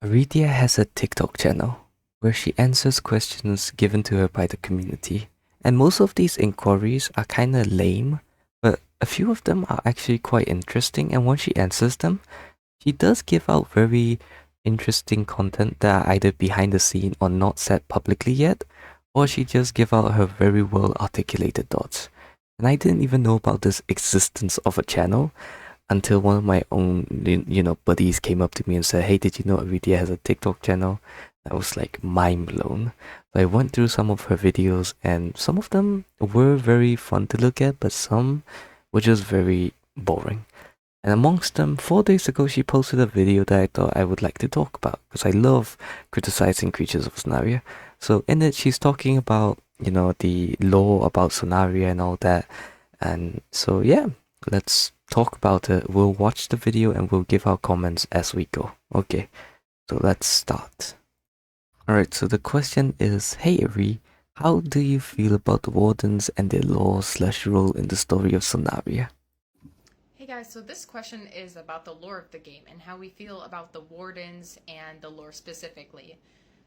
Erythia has a TikTok channel where she answers questions given to her by the community. And most of these inquiries are kinda lame, but a few of them are actually quite interesting, and once she answers them, she does give out very interesting content that are either behind the scene or not said publicly yet, or she just give out her very well articulated thoughts. And I didn't even know about this existence of a channel until one of my own, buddies came up to me and said, "Hey, did you know Erythia has a TikTok channel?" I was like mind blown. So I went through some of her videos, and some of them were very fun to look at, but some were just very boring. And amongst them, 4 days ago, she posted a video that I thought I would like to talk about because I love criticizing creatures of Sonaria. So in it, she's talking about, the lore about Sonaria and all that. And so, yeah, let's talk about it. We'll watch the video and we'll give our comments as we go. Okay, so let's start. Alright, so the question is, hey Ari, how do you feel about the wardens and their lore/role in the story of Sonaria? Hey guys, so this question is about the lore of the game and how we feel about the wardens and the lore specifically.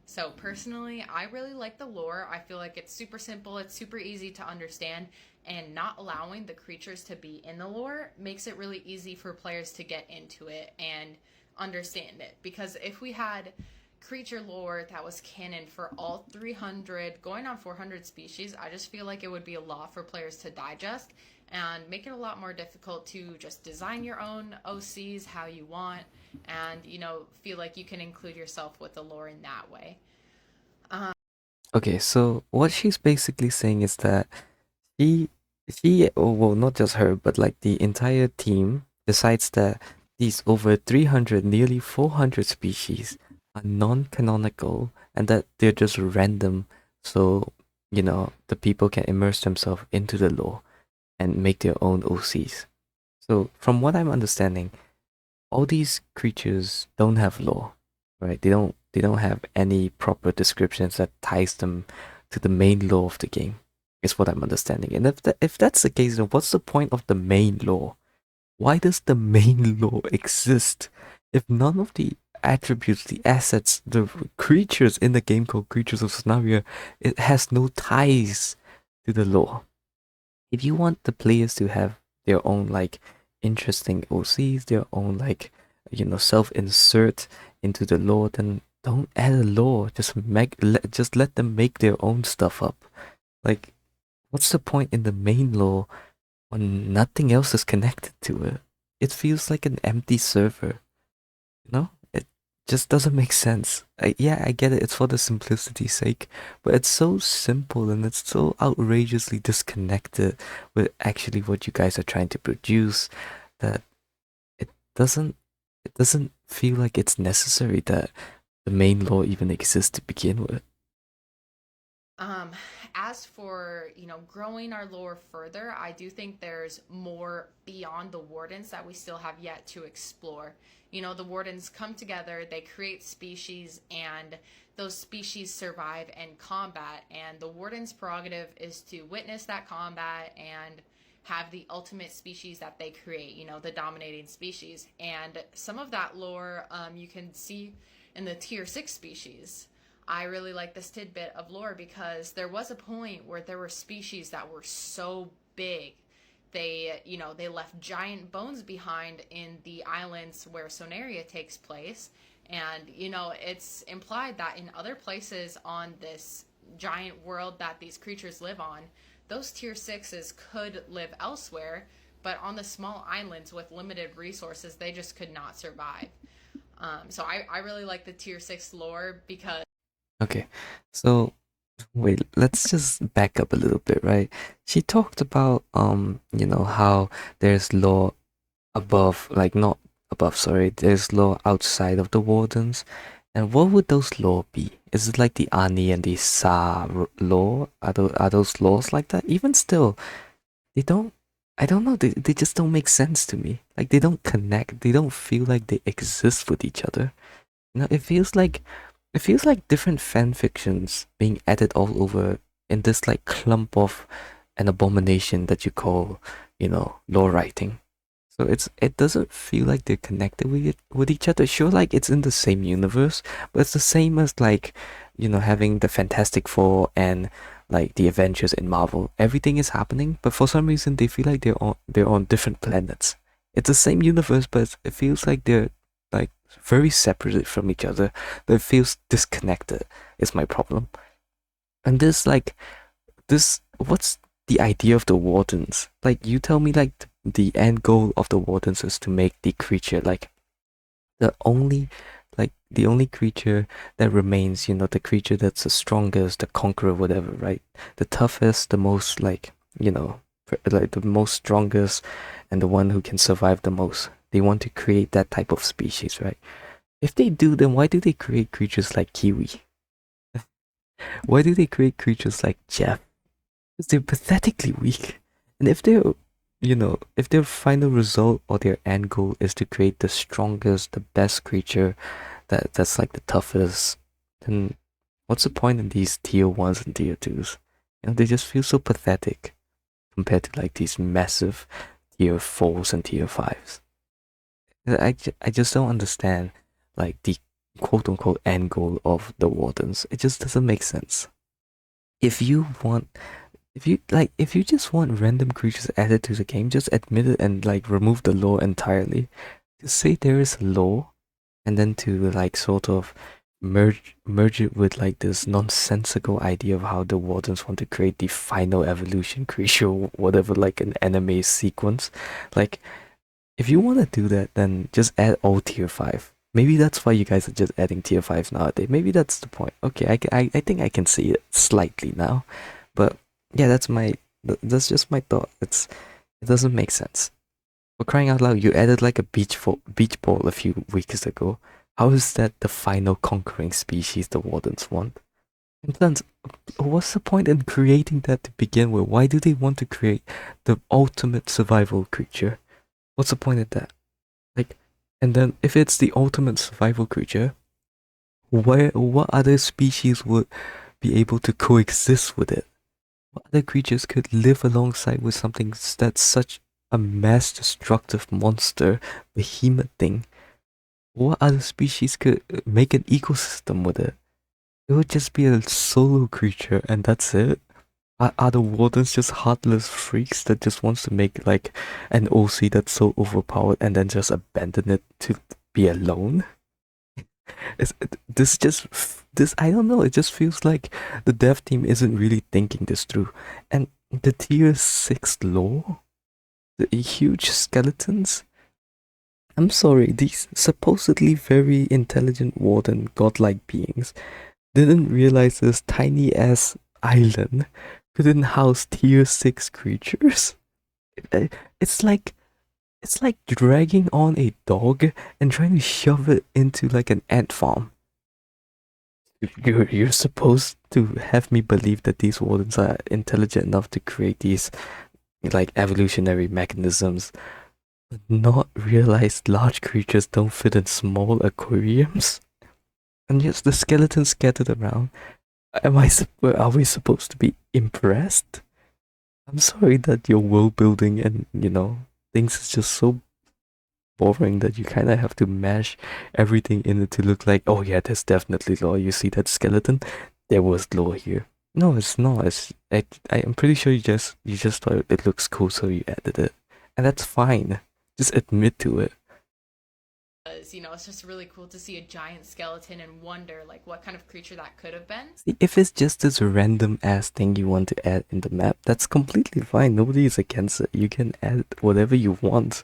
So, personally, I really like the lore. I feel like it's super simple, it's super easy to understand, and not allowing the creatures to be in the lore makes it really easy for players to get into it and understand it. Because if we had creature lore that was canon for all 300, going on 400 species, I just feel like it would be a lot for players to digest and make it a lot more difficult to just design your own OCs how you want and, feel like you can include yourself with the lore in that way. Okay, so what she's basically saying is that she oh, well, not just her, but like the entire team decides that these over 300, nearly 400 species are non-canonical and that they're just random, so the people can immerse themselves into the lore and make their own OCs. So from what I'm understanding, all these creatures don't have lore, right? They don't have any proper descriptions that ties them to the main lore of the game. Is what I'm understanding. And if that's the case, then what's the point of the main lore? Why does the main lore exist if none of the attributes, the assets, the creatures in the game called Creatures of Sonaria, it has no ties to the lore? If you want the players to have their own like interesting OCs, their own like self-insert into the lore, then don't add a lore. Just let them make their own stuff up. Like, what's the point in the main lore when nothing else is connected to it? It feels like an empty server. It just doesn't make sense. Yeah, I get it. It's for the simplicity's sake, but it's so simple and it's so outrageously disconnected with actually what you guys are trying to produce that it doesn't it doesn't feel like it's necessary that the main lore even exists to begin with. Um, as for, growing our lore further, I do think there's more beyond the wardens that we still have yet to explore. The wardens come together, they create species, and those species survive and combat. And the warden's prerogative is to witness that combat and have the ultimate species that they create, the dominating species. And some of that lore you can see in the tier 6 species. I really like this tidbit of lore because there was a point where there were species that were so big they left giant bones behind in the islands where Sonaria takes place, and it's implied that in other places on this giant world that these creatures live on, those tier 6s could live elsewhere, but on the small islands with limited resources they just could not survive. So I really like the tier 6 lore because Okay, so wait, let's just back up a little bit, right? She talked about how there's law above, like not above, sorry, there's law outside of the wardens. And what would those law be? Is it like the Ani and the law? Are those laws like that? Even still, they don't, I don't know, they just don't make sense to me. Like they don't connect, they don't feel like they exist with each other. It feels like different fan fictions being added all over in this like clump of an abomination that you call, law writing. So it doesn't feel like they're connected with each other. Sure, like it's in the same universe, but it's the same as like, having the Fantastic Four and like the Avengers in Marvel. Everything is happening, but for some reason they feel like they're on different planets. It's the same universe, but it feels like they're like very separated from each other. That it feels disconnected is my problem. And this what's the idea of the wardens? Like you tell me like the end goal of the wardens is to make the creature like the only the only creature that remains, the creature that's the strongest, the conqueror, whatever, right? The toughest, the most like, like the most strongest and the one who can survive the most. They want to create that type of species, right? If they do, then why do they create creatures like Kiwi? Why do they create creatures like Jeff? Because they're pathetically weak. And if their final result or their end goal is to create the strongest, the best creature that's like the toughest, then what's the point in these tier ones and tier twos? They just feel so pathetic compared to like these massive tier fours and tier fives. I just don't understand like the quote unquote end goal of the wardens. It just doesn't make sense. If you want if you just want random creatures added to the game, just admit it and like remove the lore entirely. To say there is lore and then to like sort of merge it with like this nonsensical idea of how the wardens want to create the final evolution creature, whatever, like an anime sequence. Like if you want to do that, then just add all tier 5. Maybe that's why you guys are just adding tier 5 nowadays. Maybe that's the point. Okay, I think I can see it slightly now. But yeah, that's just my thought. It doesn't make sense. For crying out loud, you added like a beach ball a few weeks ago. How is that the final conquering species the wardens want? And then, what's the point in creating that to begin with? Why do they want to create the ultimate survival creature? What's the point of that? Like, and then if it's the ultimate survival creature, what other species would be able to coexist with it? What other creatures could live alongside with something that's such a mass destructive monster, behemoth thing? What other species could make an ecosystem with it? It would just be a solo creature and that's it. Are the wardens just heartless freaks that just wants to make like an OC that's so overpowered and then just abandon it to be alone? This just this I don't know. It just feels like the dev team isn't really thinking this through. And the tier 6 lore, the huge skeletons. I'm sorry, these supposedly very intelligent warden godlike beings didn't realize this tiny ass island couldn't house tier 6 creatures. It's like it's like dragging on a dog and trying to shove it into like an ant farm. You're supposed to have me believe that these wardens are intelligent enough to create these like evolutionary mechanisms, but not realize large creatures don't fit in small aquariums. And yes, the skeletons scattered around. Are we supposed to be impressed? I'm sorry that your world building and things is just so boring that you kind of have to mash everything in it to look like, oh yeah, there's definitely lore. You see that skeleton? There was lore here. No, it's not. I'm pretty sure you just thought it looks cool, so you added it, and that's fine. Just admit to it. It's just really cool to see a giant skeleton and wonder like what kind of creature that could have been. See, if it's just this random ass thing you want to add in the map, that's completely fine. Nobody is against it. You can add whatever you want,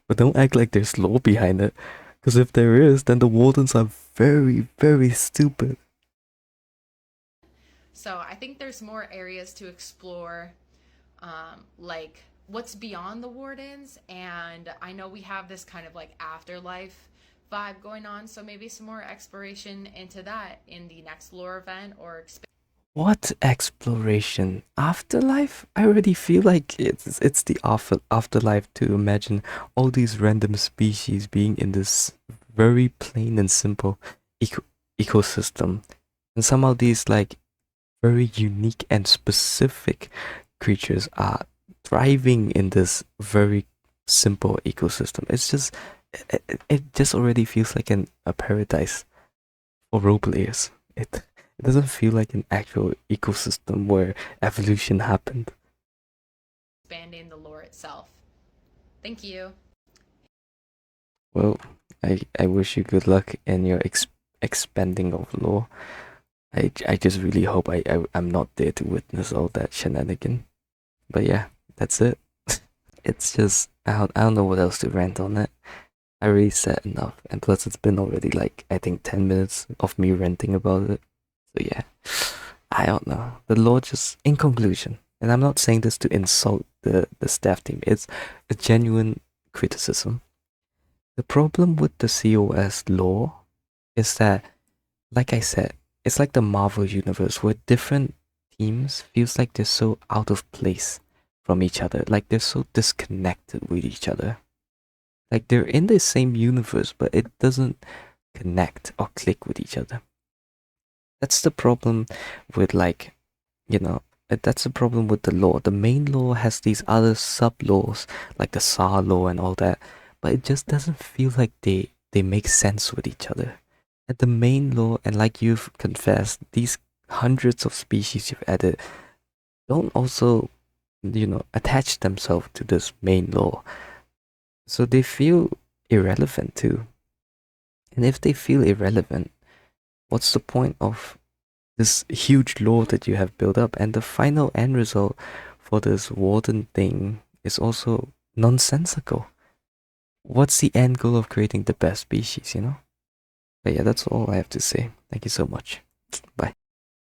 but don't act like there's lore behind it. Because if there is, then the wardens are very, very stupid. So I think there's more areas to explore, like what's beyond the wardens, and I know we have this kind of like afterlife vibe going on, so maybe some more exploration into that in the next lore event or What exploration? Afterlife? I already feel like it's the afterlife to imagine all these random species being in this very plain and simple eco ecosystem. And somehow these like very unique and specific creatures are thriving in this very simple ecosystem. It's just it just already feels like a paradise for role players. It doesn't feel like an actual ecosystem where evolution happened. Expanding the lore itself. Thank you. Well, I wish you good luck in your expanding of lore. I just really hope I'm not there to witness all that shenanigan. But yeah, that's it. It's just I don't know what else to rant on it. I already said enough, and plus it's been already like I think 10 minutes of me ranting about it. So yeah, I don't know. The law just in conclusion, and I'm not saying this to insult the staff team. It's a genuine criticism. The problem with the COS law is that, like I said, it's like the Marvel universe where different teams feels like they're so out of place from each other, like they're so disconnected with each other. Like they're in the same universe, but it doesn't connect or click with each other. That's the problem with like, you know, that's the problem with the law. The main law has these other sub laws like the SAR law and all that, but it just doesn't feel like they make sense with each other. At the main law, and like you've confessed, these hundreds of species you've added don't also, attach themselves to this main law. So they feel irrelevant too. And if they feel irrelevant, what's the point of this huge lore that you have built up? And the final end result for this warden thing is also nonsensical. What's the end goal of creating the best species, But yeah, that's all I have to say. Thank you so much. Bye.